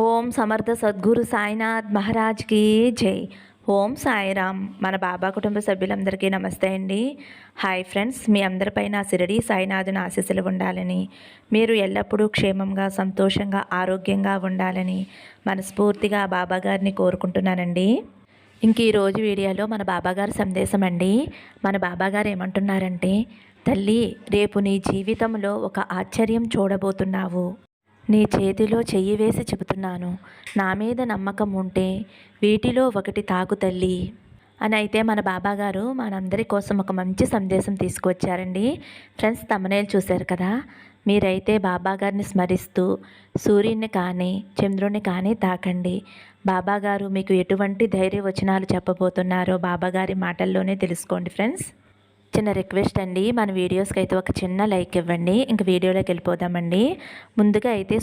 ఓం సమర్థ సద్గురు సాయినాథ్ మహారాజ్కి జై. ఓం సాయిరామ్. మన బాబా కుటుంబ సభ్యులందరికీ నమస్తే అండి. హాయ్ ఫ్రెండ్స్, మీ అందరిపైన షిరిడి సాయినాథుని ఆశీస్సులు ఉండాలని, మీరు ఎల్లప్పుడూ క్షేమంగా సంతోషంగా ఆరోగ్యంగా ఉండాలని మనస్ఫూర్తిగా బాబా గారిని కోరుకుంటున్నానండి. ఇంక ఈరోజు వీడియోలో మన బాబాగారి సందేశం అండి. మన బాబాగారు ఏమంటున్నారంటే, తల్లి, రేపు నీ జీవితంలో ఒక ఆశ్చర్యం చూడబోతున్నావు. నీ చేతిలో చెయ్యి వేసి చెబుతున్నాను, నా మీద నమ్మకం ఉంటే వీటిలో ఒకటి తాకు తల్లి అని అయితే మన బాబాగారు మనందరి కోసం ఒక మంచి సందేశం తీసుకువచ్చారండి. ఫ్రెండ్స్, తమ్మనేలు చూశారు కదా. మీరైతే బాబాగారిని స్మరిస్తూ సూర్యుని కానీ చంద్రుని కానీ తాకండి. బాబాగారు మీకు ఎటువంటి ధైర్య వచనాలు చెప్పబోతున్నారో బాబాగారి మాటల్లోనే తెలుసుకోండి. ఫ్రెండ్స్, చిన్న రిక్వెస్ట్ అండి, మన వీడియోస్కి అయితే ఒక చిన్న లైక్ ఇవ్వండి. ఇంక వీడియోలోకి వెళ్ళిపోదామండి. ముందుగా అయితే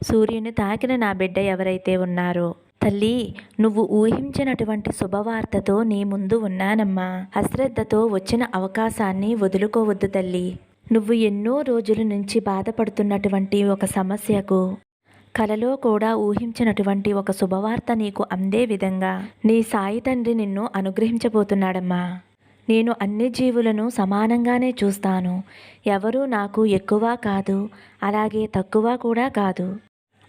సూర్యుని తాకిన నా బిడ్డ ఎవరైతే ఉన్నారో, తల్లి, నువ్వు ఊహించినటువంటి శుభవార్తతో నీ ముందు ఉన్నానమ్మా. అశ్రద్ధతో వచ్చిన అవకాశాన్ని వదులుకోవద్దు తల్లి. నువ్వు ఎన్నో రోజుల నుంచి బాధపడుతున్నటువంటి ఒక సమస్యకు కలలో కూడా ఊహించినటువంటి ఒక శుభవార్త నీకు అందే విధంగా నీ సాయి తండ్రి నిన్ను అనుగ్రహించబోతున్నాడమ్మా. నేను అన్ని జీవులను సమానంగానే చూస్తాను. ఎవరూ నాకు ఎక్కువ కాదు, అలాగే తక్కువ కూడా కాదు.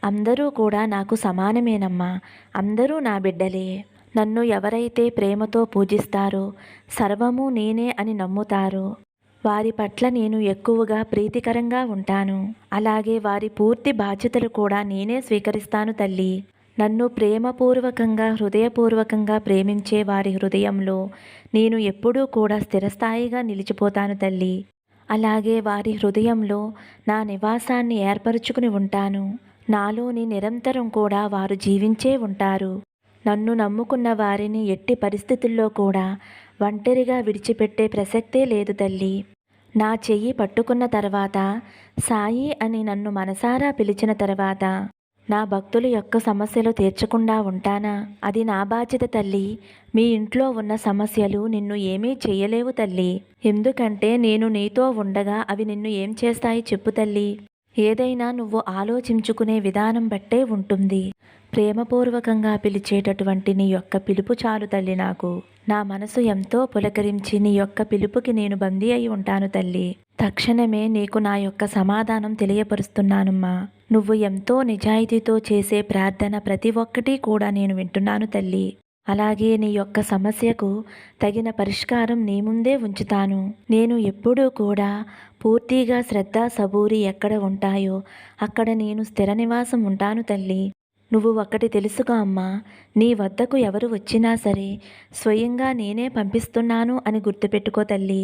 అందరూ కూడా నాకు సమానమేనమ్మా. అందరూ నా బిడ్డలే. నన్ను ఎవరైతే ప్రేమతో పూజిస్తారో, సర్వము నేనే అని నమ్ముతారో, వారి పట్ల నేను ఎక్కువగా ప్రీతికరంగా ఉంటాను. అలాగే వారి పూర్తి బాధ్యతలు కూడా నేనే స్వీకరిస్తాను తల్లి. నన్ను ప్రేమపూర్వకంగా హృదయపూర్వకంగా ప్రేమించే వారి హృదయంలో నేను ఎప్పుడూ కూడా స్థిరస్థాయిగా నిలిచిపోతాను తల్లి. అలాగే వారి హృదయంలో నా నివాసాన్ని ఏర్పరచుకుని ఉంటాను. నాలోని నిరంతరం కూడా వారు జీవించే ఉంటారు. నన్ను నమ్ముకున్న వారిని ఎట్టి పరిస్థితుల్లో కూడా ఒంటరిగా విడిచిపెట్టే ప్రసక్తే లేదు తల్లి. నా చెయ్యి పట్టుకున్న తర్వాత, సాయి అని నన్ను మనసారా పిలిచిన తర్వాత నా భక్తుల యొక్క సమస్యలు తీర్చకుండా ఉంటానా? అది నా బాధ్యత తల్లి. మీ ఇంట్లో ఉన్న సమస్యలు నిన్ను ఏమీ చెయ్యలేవు తల్లి. ఎందుకంటే నేను నీతో ఉండగా అవి నిన్ను ఏం చేస్తాయి చెప్పు తల్లి. ఏదైనా నువ్వు ఆలోచించుకునే విధానం బట్టే ఉంటుంది. ప్రేమపూర్వకంగా పిలిచేటటువంటి నీ యొక్క పిలుపు చాలు తల్లి. నాకు నా మనసు ఎంతో పులకరించి నీ యొక్క పిలుపుకి నేను బందీ అయి ఉంటాను తల్లి. తక్షణమే నీకు నా యొక్క సమాధానం తెలియపరుస్తున్నానమ్మా. నువ్వు ఎంతో నిజాయితీతో చేసే ప్రార్థన ప్రతి ఒక్కటి కూడా నేను వింటున్నాను తల్లి. అలాగే నీ యొక్క సమస్యకు తగిన పరిష్కారం నీ ముందే ఉంచుతాను. నేను ఎప్పుడూ కూడా పూర్తిగా శ్రద్ధ సబూరి ఎక్కడ ఉంటాయో అక్కడ నేను స్థిర నివాసం ఉంటాను తల్లి. నువ్వు ఒక్కటి తెలుసుకో అమ్మా, నీ వద్దకు ఎవరు వచ్చినా సరే స్వయంగా నేనే పంపిస్తున్నాను అని గుర్తుపెట్టుకో తల్లి.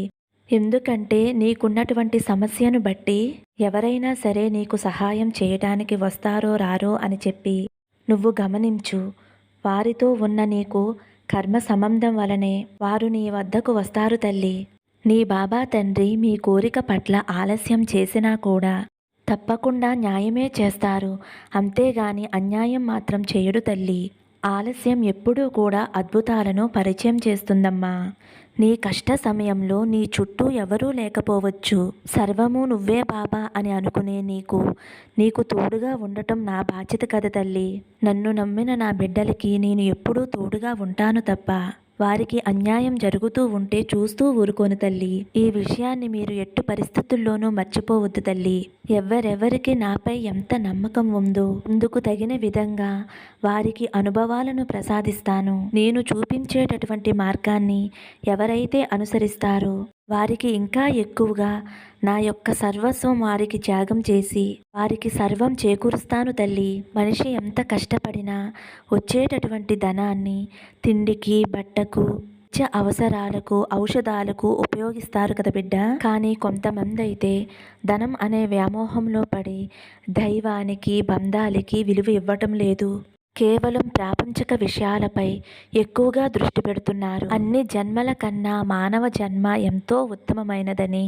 ఎందుకంటే నీకున్నటువంటి సమస్యను బట్టి ఎవరైనా సరే నీకు సహాయం చేయటానికి వస్తారో రారో అని చెప్పి నువ్వు గమనించు. వారితో ఉన్న నీకు కర్మ సంబంధం వలనే వారు నీ వద్దకు వస్తారు తల్లి. నీ బాబా తండ్రి మీ కోరిక పట్ల ఆలస్యం చేసినా కూడా తప్పకుండా న్యాయమే చేస్తారు. అంతేగాని అన్యాయం మాత్రం చేయడు తల్లి. ఆలస్యం ఎప్పుడూ కూడా అద్భుతాలను పరిచయం చేస్తుందమ్మా. నీ కష్ట సమయంలో నీ చుట్టూ ఎవరూ లేకపోవచ్చు. సర్వము నువ్వే బాబా అని అనుకునే నీకు తోడుగా ఉండటం నా బాధ్యత కదా తల్లి. నన్ను నమ్మిన నా బిడ్డలకి నేను ఎప్పుడూ తోడుగా ఉంటాను తప్ప వారికి అన్యాయం జరుగుతూ ఉంటే చూస్తూ ఊరుకోను తల్లి. ఈ విషయాన్ని మీరు ఎట్టు పరిస్థితుల్లోనూ మర్చిపోవద్దు తల్లి. ఎవరెవరికి నాపై ఎంత నమ్మకం ఉందో అందుకు తగిన విధంగా వారికి అనుభవాలను ప్రసాదిస్తాను. నేను చూపించేటటువంటి మార్గాన్ని ఎవరైతే అనుసరిస్తారో వారికి ఇంకా ఎక్కువగా నా యొక్క సర్వస్వం వారికి త్యాగం చేసి వారికి సర్వం చేకూరుస్తాను తల్లి. మనిషి ఎంత కష్టపడినా వచ్చేటటువంటి ధనాన్ని తిండికి, బట్టకు, అవసరాలకు, ఔషధాలకు ఉపయోగిస్తారు కదా బిడ్డ. కానీ కొంతమంది అయితే ధనం అనే వ్యామోహంలో పడి దైవానికి, బంధాలకి విలువ ఇవ్వటం లేదు. కేవలం ప్రాపంచిక విషయాలపై ఎక్కువగా దృష్టి పెడుతున్నారు. అన్ని జన్మల కన్నా మానవ జన్మ ఎంతో ఉత్తమమైనదని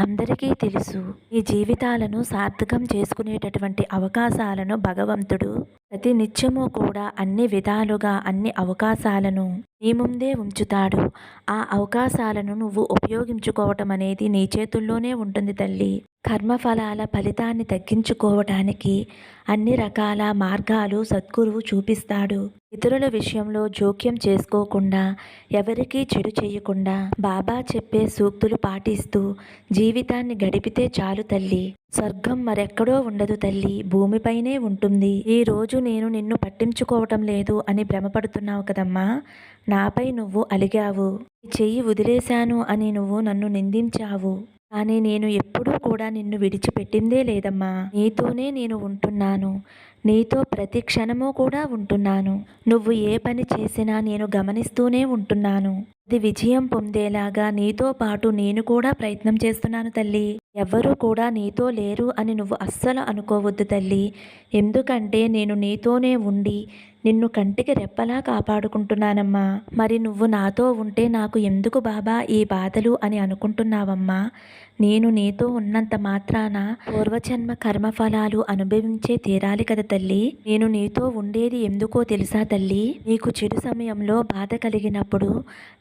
అందరికీ తెలుసు. ఈ జీవితాలను సార్థకం చేసుకునేటటువంటి అవకాశాలను భగవంతుడు ప్రతి నిత్యము కూడా అన్ని విధాలుగా అన్ని అవకాశాలను నీ ముందే ఉంచుతాడు. ఆ అవకాశాలను నువ్వు ఉపయోగించుకోవటం అనేది నీ చేతుల్లోనే ఉంటుంది తల్లి. కర్మఫలాల ఫలితాన్ని తగ్గించుకోవటానికి అన్ని రకాల మార్గాలు సద్గురువు చూపిస్తాడు. ఇతరుల విషయంలో జోక్యం చేసుకోకుండా, ఎవరికీ చెడు చేయకుండా బాబా చెప్పే సూక్తులు పాటిస్తూ జీవితాన్ని గడిపితే చాలు తల్లి. స్వర్గం మరెక్కడో ఉండదు తల్లి, భూమిపైనే ఉంటుంది. ఈ రోజు నేను నిన్ను పట్టించుకోవటం లేదు అని భ్రమపడుతున్నావు కదమ్మా. నాపై నువ్వు అలిగావు. ఈ చెయ్యి వదిలేశాను అని నువ్వు నన్ను నిందించావు. కానీ నేను ఎప్పుడూ కూడా నిన్ను విడిచిపెట్టిందే లేదమ్మా. నీతోనే నేను ఉంటున్నాను. నీతో ప్రతి క్షణము కూడా ఉంటున్నాను. నువ్వు ఏ పని చేసినా నేను గమనిస్తూనే ఉంటున్నాను. అది విజయం పొందేలాగా నీతో పాటు నేను కూడా ప్రయత్నం చేస్తున్నాను తల్లి. ఎవ్వరూ కూడా నీతో లేరు అని నువ్వు అస్సలు అనుకోవద్దు తల్లి. ఎందుకంటే నేను నీతోనే ఉండి నిన్ను కంటికి రెప్పలా కాపాడుకుంటున్నానమ్మా. మరి నువ్వు నాతో ఉంటే నాకు ఎందుకు బాబా ఈ బాధలు అని అనుకుంటున్నావమ్మా. నేను నీతో ఉన్నంత మాత్రాన పూర్వజన్మ కర్మఫలాలు అనుభవించే తీరాలి కదా తల్లి. నేను నీతో ఉండేది ఎందుకో తెలుసా తల్లి. నీకు చెడు సమయంలో బాధ కలిగినప్పుడు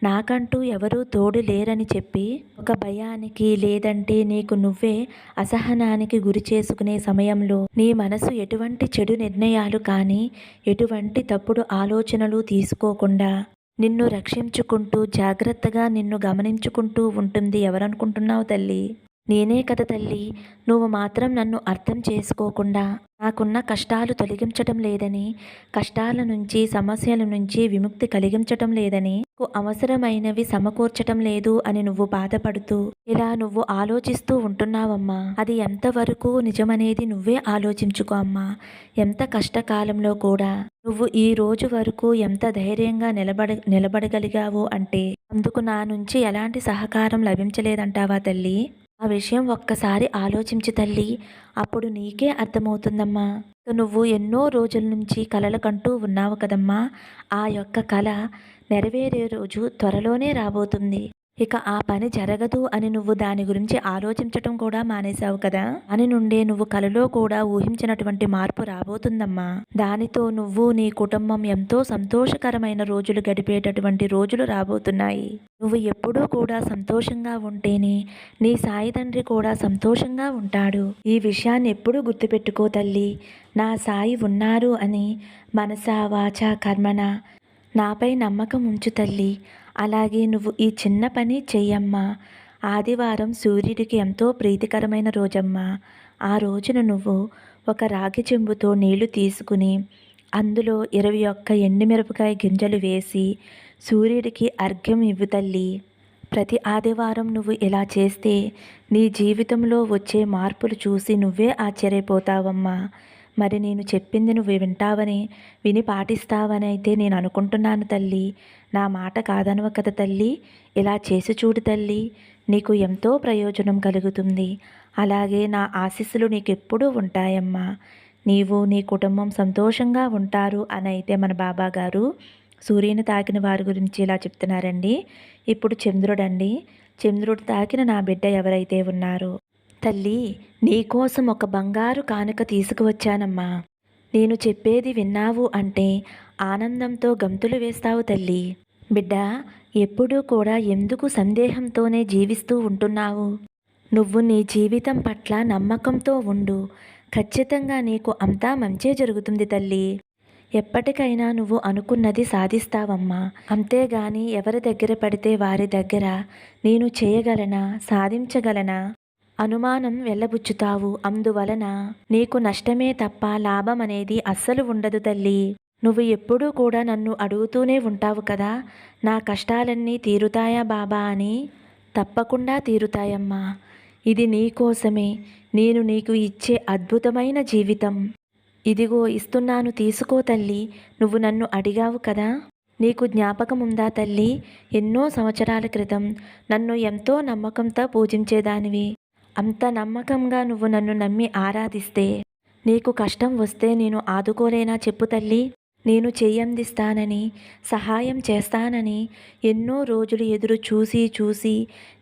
నాకంటూ ఎవరూ తోడు లేరని చెప్పి ఒక భయానికి, లేదంటే నీకు నువ్వే అసహనానికి గురి చేసుకునే సమయంలో నీ మనసు ఎటువంటి చెడు నిర్ణయాలు కానీ, ఎటువంటి తప్పుడు ఆలోచనలు తీసుకోకుండా నిన్ను రక్షించుకుంటూ జాగ్రత్తగా నిన్ను గమనించుకుంటూ ఉంటుంది ఎవరనుకుంటున్నావు తల్లి. నేనే కదా తల్లి. నువ్వు మాత్రం నన్ను అర్థం చేసుకోకుండా నాకున్న కష్టాలు తొలగించటం లేదని, కష్టాల నుంచి, సమస్యల నుంచి విముక్తి కలిగించటం లేదని, నాకు అవసరమైనవి సమకూర్చటం లేదు అని నువ్వు బాధపడుతూ ఇలా నువ్వు ఆలోచిస్తూ ఉంటున్నావమ్మా. అది ఎంతవరకు నిజమనేది నువ్వే ఆలోచించుకో అమ్మా. ఎంత కష్టకాలంలో కూడా నువ్వు ఈ రోజు వరకు ఎంత ధైర్యంగా నిలబడగలిగావు అంటే అందుకు నా నుంచి ఎలాంటి సహకారం లభించలేదంటావా తల్లి. ఆ విషయం ఒక్కసారి ఆలోచించు తల్లి. అప్పుడు నీకే అర్థమవుతుందమ్మా. నువ్వు ఎన్నో రోజుల నుంచి కలలు కంటూ ఉన్నావు కదమ్మా. ఆ యొక్క కల నెరవేరే రోజు త్వరలోనే రాబోతుంది. ఇక ఆ పని జరగదు అని నువ్వు దాని గురించి ఆలోచించటం కూడా మానేశావు కదా. అని నుండే నువ్వు కలలో కూడా ఊహించినటువంటి మార్పు రాబోతుందమ్మా. దానితో నువ్వు, నీ కుటుంబం ఎంతో సంతోషకరమైన రోజులు గడిపేటటువంటి రోజులు రాబోతున్నాయి. నువ్వు ఎప్పుడూ కూడా సంతోషంగా ఉంటేనే నీ సాయి తండ్రి కూడా సంతోషంగా ఉంటాడు. ఈ విషయాన్ని ఎప్పుడూ గుర్తుపెట్టుకో తల్లి. నా సాయి ఉన్నారు అని మనసా, వాచా, కర్మన నాపై నమ్మకం ఉంచు తల్లి. అలాగే నువ్వు ఈ చిన్న పని చెయ్యమ్మా. ఆదివారం సూర్యుడికి ఎంతో ప్రీతికరమైన రోజమ్మా. ఆ రోజున నువ్వు ఒక రాగి చెంబుతో నీళ్లు తీసుకుని అందులో 21 ఎండుమిరపకాయ గింజలు వేసి సూర్యుడికి అర్ఘ్యం ఇవ్వు తల్లి. ప్రతి ఆదివారం నువ్వు ఇలా చేస్తే నీ జీవితంలో వచ్చే మార్పులు చూసి నువ్వే ఆశ్చర్యపోతావమ్మా. మరి నేను చెప్పింది నువ్వు వింటావని, విని పాటిస్తావని అయితే నేను అనుకుంటున్నాను తల్లి. నా మాట కాదనవ కదా తల్లి. ఇలా చేసి చూడు తల్లి, నీకు ఎంతో ప్రయోజనం కలుగుతుంది. అలాగే నా ఆశీస్సులు నీకెప్పుడూ ఉంటాయమ్మా. నీవు, నీ కుటుంబం సంతోషంగా ఉంటారు అని అయితే మన బాబా గారు సూర్యుని తాకిన వారి గురించి ఇలా చెప్తున్నారండి. ఇప్పుడు చంద్రుడండి. చంద్రుడు తాకిన నా బిడ్డ ఎవరైతే ఉన్నారో తల్లి, నీకోసం ఒక బంగారు కానుక తీసుకువచ్చానమ్మా. నేను చెప్పేది విన్నావు అంటే ఆనందంతో గంతులు వేస్తావు తల్లి. బిడ్డ, ఎప్పుడూ కూడా ఎందుకు సందేహంతోనే జీవిస్తూ ఉంటున్నావు. నువ్వు నీ జీవితం పట్ల నమ్మకంతో ఉండు. ఖచ్చితంగా నీకు అంతా మంచే జరుగుతుంది తల్లి. ఎప్పటికైనా నువ్వు అనుకున్నది సాధిస్తావమ్మా. అంతేగాని ఎవరి దగ్గర పడితే వారి దగ్గర నేను చేయగలనా, సాధించగలనా అనుమానం వెళ్ళబుచ్చుతావు. అందువలన నీకు నష్టమే తప్ప లాభం అనేది అస్సలు ఉండదు తల్లి. నువ్వు ఎప్పుడూ కూడా నన్ను అడుగుతూనే ఉంటావు కదా, నా కష్టాలన్నీ తీరుతాయా బాబా అని. తప్పకుండా తీరుతాయమ్మా. ఇది నీకోసమే నేను నీకు ఇచ్చే అద్భుతమైన జీవితం. ఇదిగో ఇస్తున్నాను, తీసుకో తల్లి. నువ్వు నన్ను అడిగావు కదా. నీకు జ్ఞాపకం ఉందా తల్లి? ఎన్నో సంవత్సరాల క్రితం నన్ను ఎంతో నమ్మకంతో పూజించేదానివి. అంత నమ్మకంగా నువ్వు నన్ను నమ్మి ఆరాధిస్తే నీకు కష్టం వస్తే నేను ఆదుకోలేనా చెప్పు తల్లి. నేను చెయ్యందిస్తానని, సహాయం చేస్తానని ఎన్నో రోజులు ఎదురు చూసి చూసి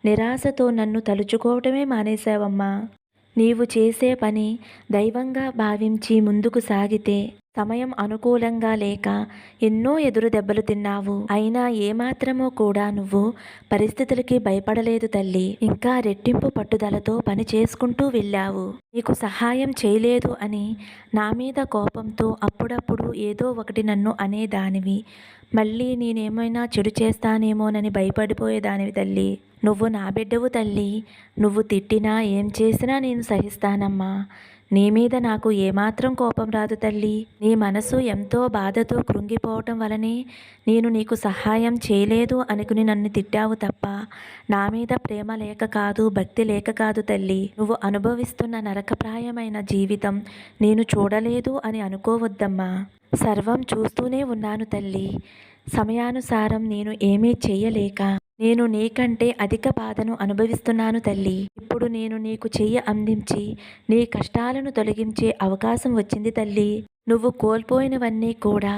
నిరాశతో నన్ను తలుచుకోవటమే మానేశావమ్మా. నీవు చేసే పని దైవంగా భావించి ముందుకు సాగితే సమయం అనుకూలంగా లేక ఎన్నో ఎదురు దెబ్బలు తిన్నావు. అయినా ఏమాత్రమో కూడా నువ్వు పరిస్థితులకి భయపడలేదు తల్లి. ఇంకా రెట్టింపు పట్టుదలతో పని చేసుకుంటూ వెళ్ళావు. నీకు సహాయం చేయలేదు అని నా మీద కోపంతో అప్పుడప్పుడు ఏదో ఒకటి నన్ను అనేదానివి. మళ్ళీ నేనేమైనా చెడు చేస్తానేమోనని భయపడిపోయేదానివి తల్లి. నువ్వు నా బిడ్డవు తల్లి. నువ్వు తిట్టినా ఏం చేసినా నేను సహిస్తానమ్మా. నీ మీద నాకు ఏమాత్రం కోపం రాదు తల్లి. నీ మనసు ఎంతో బాధతో కృంగిపోవటం వలనే నేను నీకు సహాయం చేయలేదు అనుకుని నన్ను తిట్టావు తప్ప నా మీద ప్రేమ లేక కాదు, భక్తి లేక కాదు తల్లి. నువ్వు అనుభవిస్తున్న నరకప్రాయమైన జీవితం నేను చూడలేదు అని అనుకోవద్దమ్మా. సర్వం చూస్తూనే ఉన్నాను తల్లి. సమయానుసారం నేను ఏమీ చెయ్యలేక నేను నీకంటే అధిక బాధను అనుభవిస్తున్నాను తల్లి. ఇప్పుడు నేను నీకు చెయ్యి అందించి నీ కష్టాలను తొలగించే అవకాశం వచ్చింది తల్లి. నువ్వు కోల్పోయినవన్నీ కూడా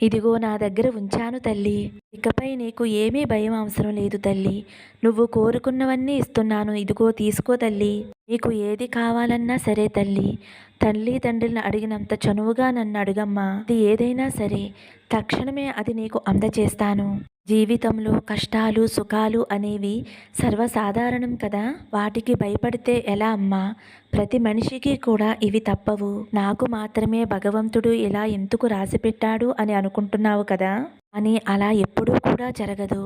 ఇదిగో నా దగ్గర ఉంచాను తల్లి. ఇకపై నీకు ఏమీ భయం అవసరం లేదు తల్లి. నువ్వు కోరుకున్నవన్నీ ఇస్తున్నాను, ఇదిగో తీసుకో తల్లి. నీకు ఏది కావాలన్నా సరే తల్లి. తల్లి తండ్రిని అడిగినంత చనువుగా నన్ను అడుగమ్మా. అది ఏదైనా సరే తక్షణమే అది నీకు అందచేస్తాను. జీవితంలో కష్టాలు సుఖాలు అనేవి సర్వసాధారణం కదా. వాటికి భయపడితే ఎలా అమ్మా? ప్రతి మనిషికి కూడా ఇవి తప్పవు. నాకు మాత్రమే భగవంతుడు ఇలా ఎందుకు రాసిపెట్టాడు అని అనుకుంటున్నావు కదా అని. అలా ఎప్పుడూ కూడా జరగదు.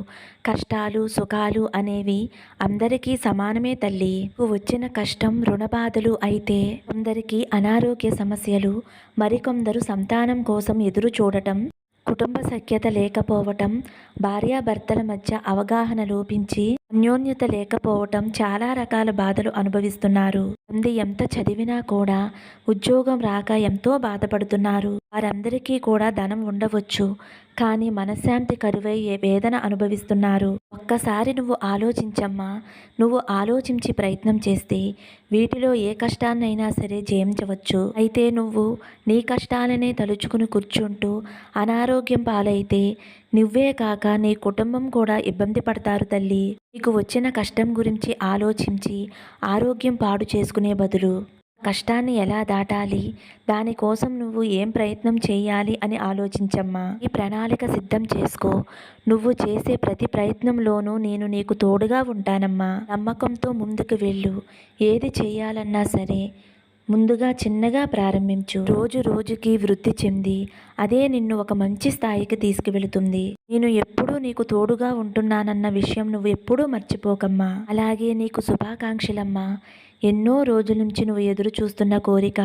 కష్టాలు సుఖాలు అనేవి అందరికీ సమానమే తల్లి. వచ్చిన కష్టం రుణబాధలు అయితే కొందరికి అనారోగ్య సమస్యలు, మరికొందరు సంతానం కోసం ఎదురు చూడటం, కుటుంబ సఖ్యత లేకపోవటం, భార్యాభర్తల మధ్య అవగాహన లోపించి అన్యోన్యత లేకపోవటం, చాలా రకాల బాధలు అనుభవిస్తున్నారు. మంది ఎంత చదివినా కూడా ఉద్యోగం రాక ఎంతో బాధపడుతున్నారు. వారందరికీ కూడా ధనం ఉండవచ్చు, కానీ మనశ్శాంతి కరువై వేదన అనుభవిస్తున్నారు. ఒక్కసారి నువ్వు ఆలోచించమ్మా. నువ్వు ఆలోచించి ప్రయత్నం చేస్తే వీటిలో ఏ కష్టాన్నైనా సరే జయించవచ్చు. అయితే నువ్వు నీ కష్టాలనే తలుచుకుని కూర్చుంటూ అనారోగ్యం పాలైతే నువ్వే కాక నీ కుటుంబం కూడా ఇబ్బంది పడతారు తల్లి. నీకు వచ్చిన కష్టం గురించి ఆలోచించి ఆరోగ్యం పాడు చేసుకునే బదులు కష్టాన్ని ఎలా దాటాలి, దానికోసం నువ్వు ఏం ప్రయత్నం చేయాలి అని ఆలోచించమ్మా. ఈ ప్రణాళిక సిద్ధం చేసుకో. నువ్వు చేసే ప్రతి ప్రయత్నంలోనూ నేను నీకు తోడుగా ఉంటానమ్మా. నమ్మకంతో ముందుకు వెళ్ళు. ఏది చేయాలన్నా సరే ముందుగా చిన్నగా ప్రారంభించు. రోజు రోజుకి వృద్ధి చెంది అదే నిన్ను ఒక మంచి స్థాయికి తీసుకువెళుతుంది. నేను ఎప్పుడూ నీకు తోడుగా ఉంటున్నానన్న విషయం నువ్వు ఎప్పుడూ మర్చిపోకమ్మా. అలాగే నీకు శుభాకాంక్షలమ్మా. ఎన్నో రోజుల నుంచి నువ్వు ఎదురు చూస్తున్న కోరిక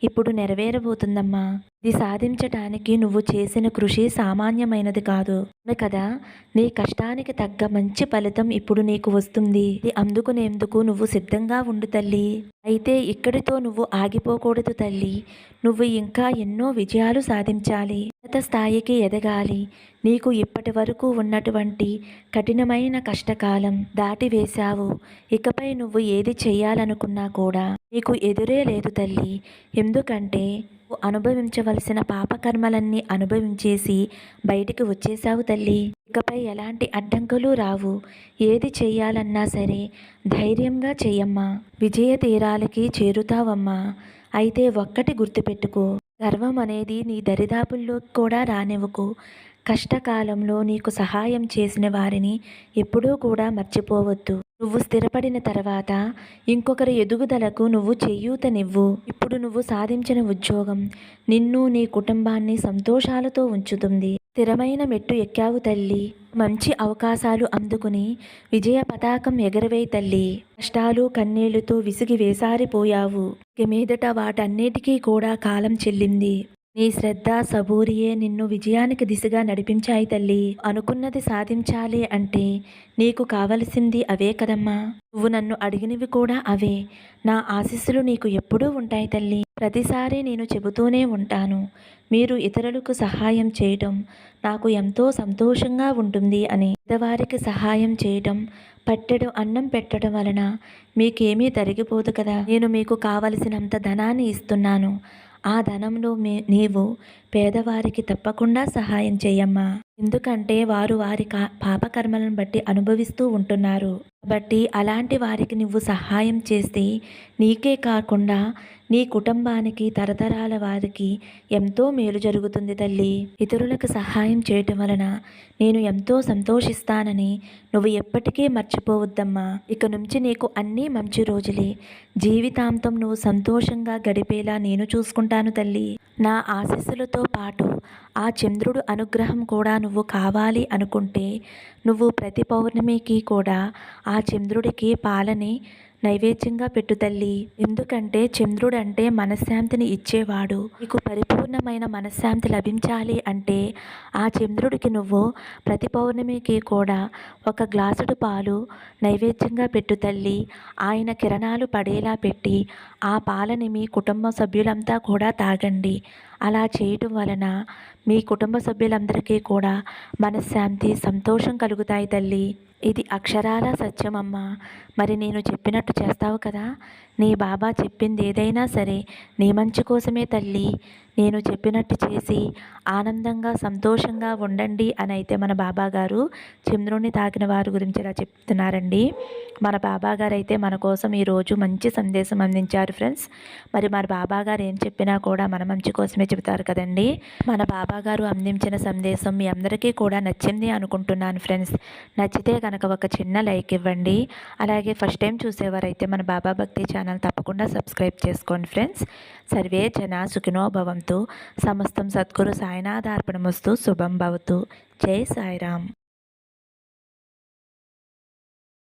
ఇప్పుడు నెరవేరబోతుందమ్మా. ఇది సాధించటానికి నువ్వు చేసిన కృషి సామాన్యమైనది కాదు కదా. నీ కష్టానికి తగ్గ మంచి ఫలితం ఇప్పుడు నీకు వస్తుంది. ఇది అందుకునేందుకు నువ్వు సిద్ధంగా ఉండు తల్లి. అయితే ఇక్కడితో నువ్వు ఆగిపోకూడదు తల్లి. నువ్వు ఇంకా ఎన్నో విజయాలు సాధించాలి. ఉన్నత స్థాయికి ఎదగాలి. నీకు ఇప్పటి వరకు ఉన్నటువంటి కఠినమైన కష్టకాలం దాటివేశావు. ఇకపై నువ్వు ఏది చెయ్యాలనుకున్నా కూడా నీకు ఎదురే లేదు తల్లి. ఎందుకంటే నువ్వు అనుభవించవలసిన పాపకర్మలన్నీ అనుభవించేసి బయటికి వచ్చేశావు తల్లి. ఇకపై ఎలాంటి అడ్డంకులు రావు. ఏది చెయ్యాలన్నా సరే ధైర్యంగా చెయ్యమ్మా. విజయ తీరాలకి చేరుతావమ్మా. అయితే ఒక్కటి గుర్తుపెట్టుకో, గర్వం అనేది నీ దరిదాపుల్లోకి కూడా రానివ్వకు. కష్టకాలంలో నీకు సహాయం చేసిన వారిని ఎప్పుడూ కూడా మర్చిపోవద్దు. నువ్వు స్థిరపడిన తర్వాత ఇంకొకరి ఎదుగుదలకు నువ్వు చేయూతనివ్వు. ఇప్పుడు నువ్వు సాధించిన ఉద్యోగం నిన్ను నీ కుటుంబాన్ని సంతోషాలతో ఉంచుతుంది. స్థిరమైన మెట్టు ఎక్కావు తల్లి. మంచి అవకాశాలు అందుకుని విజయ పతాకం ఎగరవేయి తల్లి. కష్టాలు కన్నీళ్లతో విసిగి వేసారిపోయావు. ఇక మీదట వాటన్నిటికీ కూడా కాలం చెల్లింది. నీ శ్రద్ధ సబూరియే నిన్ను విజయానికి దిశగా నడిపించాయి తల్లి. అనుకున్నది సాధించాలి అంటే నీకు కావలసింది అవే కదమ్మా. నువ్వు నన్ను అడిగినవి కూడా అవే. నా ఆశీస్సులు నీకు ఎప్పుడూ ఉంటాయి తల్లి. ప్రతిసారి నేను చెబుతూనే ఉంటాను, మీరు ఇతరులకు సహాయం చేయటం నాకు ఎంతో సంతోషంగా ఉంటుంది అని. పేదవారికి సహాయం చేయటం, పట్టెడు అన్నం పెట్టడం వలన మీకేమీ తరిగిపోదు కదా. నేను మీకు కావలసినంత ధనాన్ని ఇస్తున్నాను. ఆ ధనంలో నీవు పేదవారికి తప్పకుండా సహాయం చేయమ్మా. ఎందుకంటే వారు వారి పాపకర్మలను బట్టి అనుభవిస్తూ ఉంటున్నారు. కాబట్టి అలాంటి వారికి నువ్వు సహాయం చేస్తే నీకే కాకుండా నీ కుటుంబానికి తరతరాల వారికి ఎంతో మేలు జరుగుతుంది తల్లి. ఇతరులకు సహాయం చేయటం వలన నేను ఎంతో సంతోషిస్తానని నువ్వు ఎప్పటికీ మర్చిపోవద్దమ్మా. ఇక నుంచి నీకు అన్నీ మంచి రోజులే. జీవితాంతం నువ్వు సంతోషంగా గడిపేలా నేను చూసుకుంటాను తల్లి. నా ఆశీస్సులతో పాటు ఆ చంద్రుడు అనుగ్రహం కూడా నువ్వు కావాలి అనుకుంటే నువ్వు ప్రతి పౌర్ణమికి కూడా ఆ చంద్రుడికి పాలని నైవేద్యంగా పెట్టు తల్లి. ఎందుకంటే చంద్రుడు అంటే మనశ్శాంతిని ఇచ్చేవాడు. నీకు పరిపూర్ణమైన మనశ్శాంతి లభించాలి అంటే ఆ చంద్రుడికి నువ్వు ప్రతి పౌర్ణమికి కూడా ఒక గ్లాసుడు పాలు నైవేద్యంగా పెట్టు తల్లి. ఆయన కిరణాలు పడేలా పెట్టి ఆ పాలని మీ కుటుంబ సభ్యులంతా కూడా తాగండి. అలా చేయటం వలన మీ కుటుంబ సభ్యులందరికీ కూడా మనశ్శాంతి, సంతోషం కలుగుతాయి తల్లి. ఇది అక్షరాల సత్యమమ్మా. మరి నేను చెప్పినట్టు చేస్తావు కదా? నీ బాబా చెప్పింది ఏదైనా సరే నీ మంచి కోసమే తల్లి. నేను చెప్పినట్టు చేసి ఆనందంగా సంతోషంగా ఉండండి అని అయితే మన బాబా గారు చంద్రుడిని తాకిన వారి గురించి ఇలా చెప్తున్నారండి. మన బాబా గారు అయితే మన కోసం ఈరోజు మంచి సందేశం అందించారు ఫ్రెండ్స్. మరి మన బాబా గారు ఏం చెప్పినా కూడా మన మంచి కోసమే చెబుతారు కదండి. మన బాబా గారు అందించిన సందేశం మీ అందరికీ కూడా నచ్చింది అనుకుంటున్నాను ఫ్రెండ్స్. నచ్చితే కనుక ఒక చిన్న లైక్ ఇవ్వండి. అలాగే ఫస్ట్ టైం చూసేవారైతే మన బాబా భక్తి ఛానల్ తప్పకుండా సబ్స్క్రైబ్ చేసుకోండి ఫ్రెండ్స్. సర్వే జన సుఖినో భవంతు. సమస్తం సద్గురు సాయినాథార్పణమస్తు. శుభం భవతు. జై సాయిరామ్.